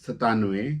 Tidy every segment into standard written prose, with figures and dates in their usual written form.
97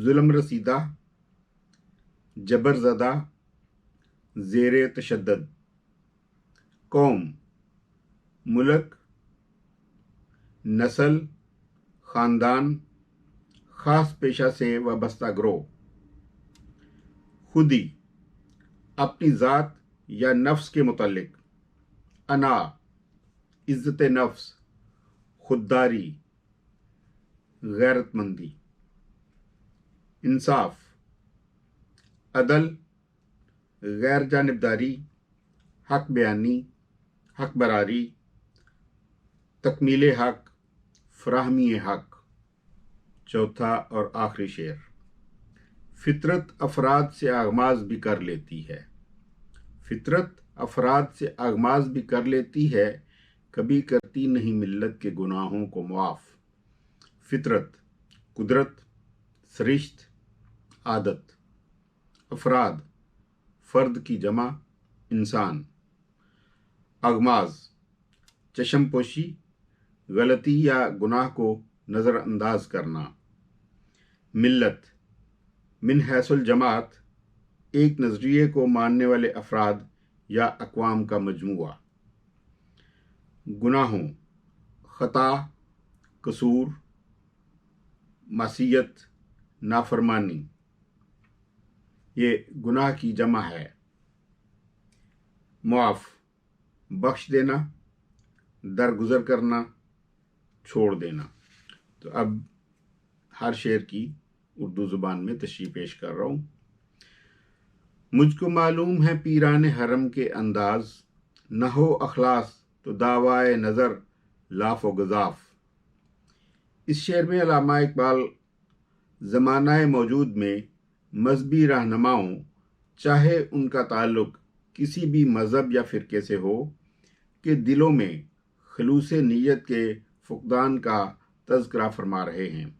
ظلم رسیدہ، جبر زدہ، زیر تشدد۔ قوم، ملک، نسل، خاندان، خاص پیشہ سے وابستہ گروہ۔ خودی، اپنی ذات یا نفس کے متعلق۔ انا، عزت نفس، خودداری، غیرت مندی۔ انصاف، عدل، غیر جانبداری، حق بیانی، حق براری، تکمیل حق، فراہمی حق۔ چوتھا اور آخری شعر۔ فطرت افراد سے آغاز بھی کر لیتی ہے، فطرت افراد سے آغاز بھی کر لیتی ہے، کبھی کرتی نہیں ملت کے گناہوں کو معاف۔ فطرت، قدرت، سرشت، عادت۔ افراد، فرد کی جمع، انسان۔ آغاز، چشم پوشی، غلطی یا گناہ کو نظر انداز کرنا۔ ملت، من حیث الجماعت، ایک نظریے کو ماننے والے افراد یا اقوام کا مجموعہ۔ گناہوں، خطا، قصور، معصیت، نافرمانی، یہ گناہ کی جمع ہے۔ معاف، بخش دینا، درگزر کرنا، چھوڑ دینا۔ تو اب ہر شعر کی اردو زبان میں تشریح پیش کر رہا ہوں۔ مجھ کو معلوم ہے پیران حرم کے انداز، نہ ہو اخلاص تو دعوائے نظر لاف و گزاف۔ اس شعر میں علامہ اقبال زمانہ موجود میں مذہبی رہنماؤں، چاہے ان کا تعلق کسی بھی مذہب یا فرقے سے ہو، کے دلوں میں خلوص نیت کے فقدان کا تذکرہ فرما رہے ہیں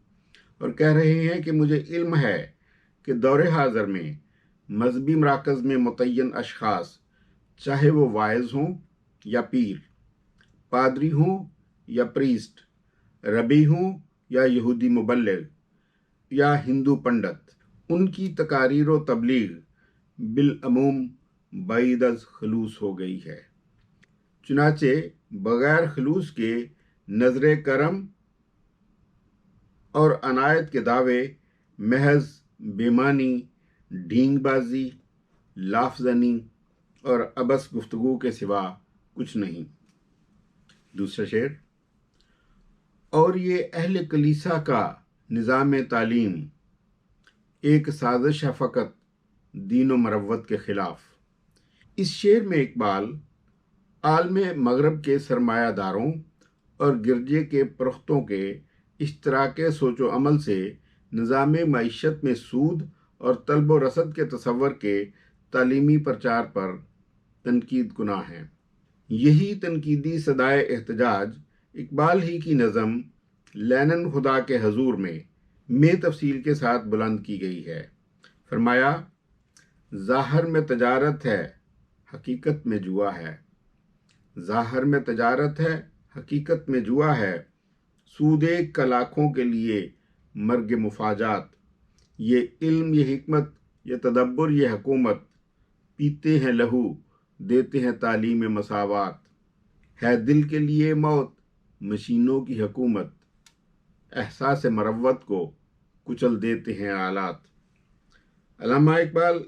اور کہہ رہے ہیں کہ مجھے علم ہے کہ دور حاضر میں مذہبی مراکز میں متعین اشخاص، چاہے وہ واعظ ہوں یا پیر، پادری ہوں یا پریسٹ، ربی ہوں یا یہودی مبلغ یا ہندو پنڈت، ان کی تقاریر و تبلیغ بالعموم بعید از خلوص ہو گئی ہے۔ چنانچہ بغیر خلوص کے نظر کرم اور عنایت کے دعوے محض بےمانی، ڈھینگ بازی، لاف زنی اور عبث گفتگو کے سوا کچھ نہیں۔ دوسرا شعر۔ اور یہ اہل کلیسا کا نظام تعلیم ایک سازش ہے فقط دین و مروت کے خلاف۔ اس شعر میں اقبال عالم مغرب کے سرمایہ داروں اور گرجے کے پرختوں کے اشتراک سوچ و عمل سے نظام معیشت میں سود اور طلب و رسد کے تصور کے تعلیمی پرچار پر تنقید کناں ہے۔ یہی تنقیدی صدائے احتجاج اقبال ہی کی نظم لینن خدا کے حضور میں تفصیل کے ساتھ بلند کی گئی ہے۔ فرمایا، ظاہر میں تجارت ہے، حقیقت میں جوا ہے، ظاہر میں تجارت ہے، حقیقت میں جوا ہے، سود ایک کا لاکھوں کے لیے مرگ مفاجات، یہ علم، یہ حکمت، یہ تدبر، یہ حکومت، پیتے ہیں لہو، دیتے ہیں تعلیم مساوات، ہے دل کے لیے موت، مشینوں کی حکومت، احساس مروت کو کچل دیتے ہیں آلات۔ علامہ اقبال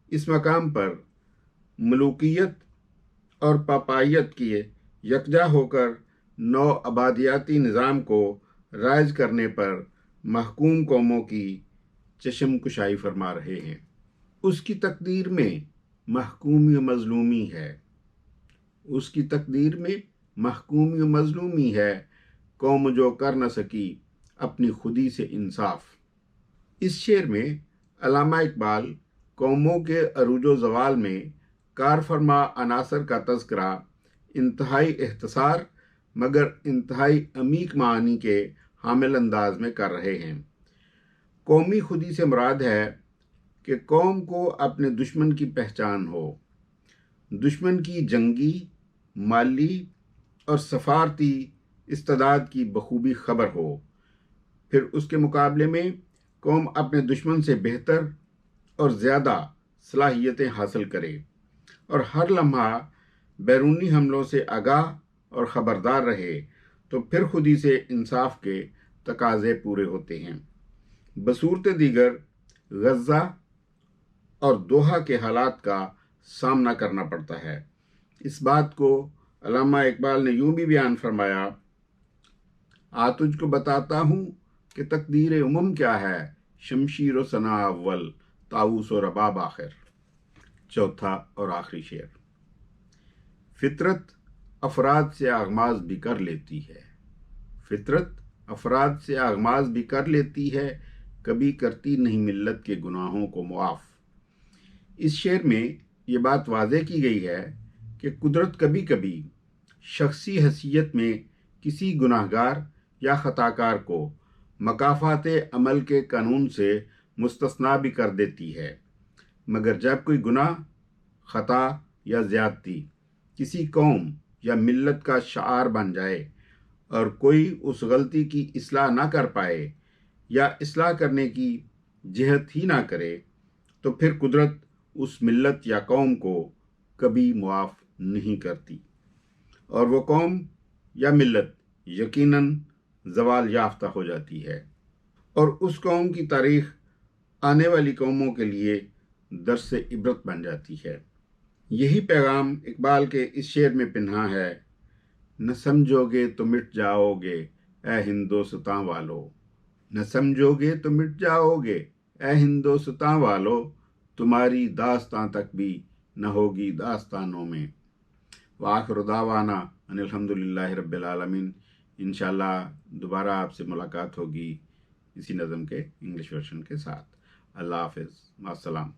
اس مقام پر ملوکیت اور پاپائیت کے یکجا ہو کر نو آبادیاتی نظام کو رائج کرنے پر محکوم قوموں کی چشم کشائی فرما رہے ہیں۔ اس کی تقدیر میں محکومی و مظلومی ہے، اس کی تقدیر میں محکومی و مظلومی ہے، قوم جو کر نہ سکی اپنی خودی سے انصاف۔ اس شعر میں علامہ اقبال قوموں کے عروج و زوال میں کار فرما عناصر کا تذکرہ انتہائی اختصار مگر انتہائی عمیق معانی کے حامل انداز میں کر رہے ہیں۔ قومی خودی سے مراد ہے کہ قوم کو اپنے دشمن کی پہچان ہو، دشمن کی جنگی، مالی اور سفارتی استعداد کی بخوبی خبر ہو، پھر اس کے مقابلے میں قوم اپنے دشمن سے بہتر اور زیادہ صلاحیتیں حاصل کرے اور ہر لمحہ بیرونی حملوں سے آگاہ اور خبردار رہے تو پھر خود ہی سے انصاف کے تقاضے پورے ہوتے ہیں۔ بصورت دیگر غزہ اور دوحہ کے حالات کا سامنا کرنا پڑتا ہے۔ اس بات کو علامہ اقبال نے یوں بھی بیان فرمایا: آ تجھ کو بتاتا ہوں کہ تقدیر امم کیا ہے، شمشیر و ثنا اول، طاؤس و رباب آخر۔ چوتھا اور آخری شعر: فطرت افراد سے آغاز بھی کر لیتی ہے، فطرت افراد سے آغاز بھی کر لیتی ہے، کبھی کرتی نہیں ملت کے گناہوں کو معاف۔ اس شعر میں یہ بات واضح کی گئی ہے کہ قدرت کبھی کبھی شخصی حیثیت میں کسی گناہگار یا خطاکار کو مکافات عمل کے قانون سے مستثنیٰ بھی کر دیتی ہے، مگر جب کوئی گناہ، خطا یا زیادتی کسی قوم یا ملت کا شعار بن جائے اور کوئی اس غلطی کی اصلاح نہ کر پائے یا اصلاح کرنے کی جہد ہی نہ کرے تو پھر قدرت اس ملت یا قوم کو کبھی معاف نہیں کرتی، اور وہ قوم یا ملت یقیناً زوال یافتہ ہو جاتی ہے، اور اس قوم کی تاریخ آنے والی قوموں کے لیے درس عبرت بن جاتی ہے۔ یہی پیغام اقبال کے اس شعر میں پنہاں ہے: نہ سمجھو گے تو مٹ جاؤ گے اے ہندوستاں والو، نہ سمجھو گے تو مٹ جاؤ گے اے ہندوستاں والو، تمہاری داستاں تک بھی نہ ہوگی داستانوں میں۔ وآخر دعوانا ان الحمدللہ رب العالمین۔ انشاءاللہ دوبارہ آپ سے ملاقات ہوگی اسی نظم کے انگلش ورژن کے ساتھ۔ اللہ حافظ، مع السلام۔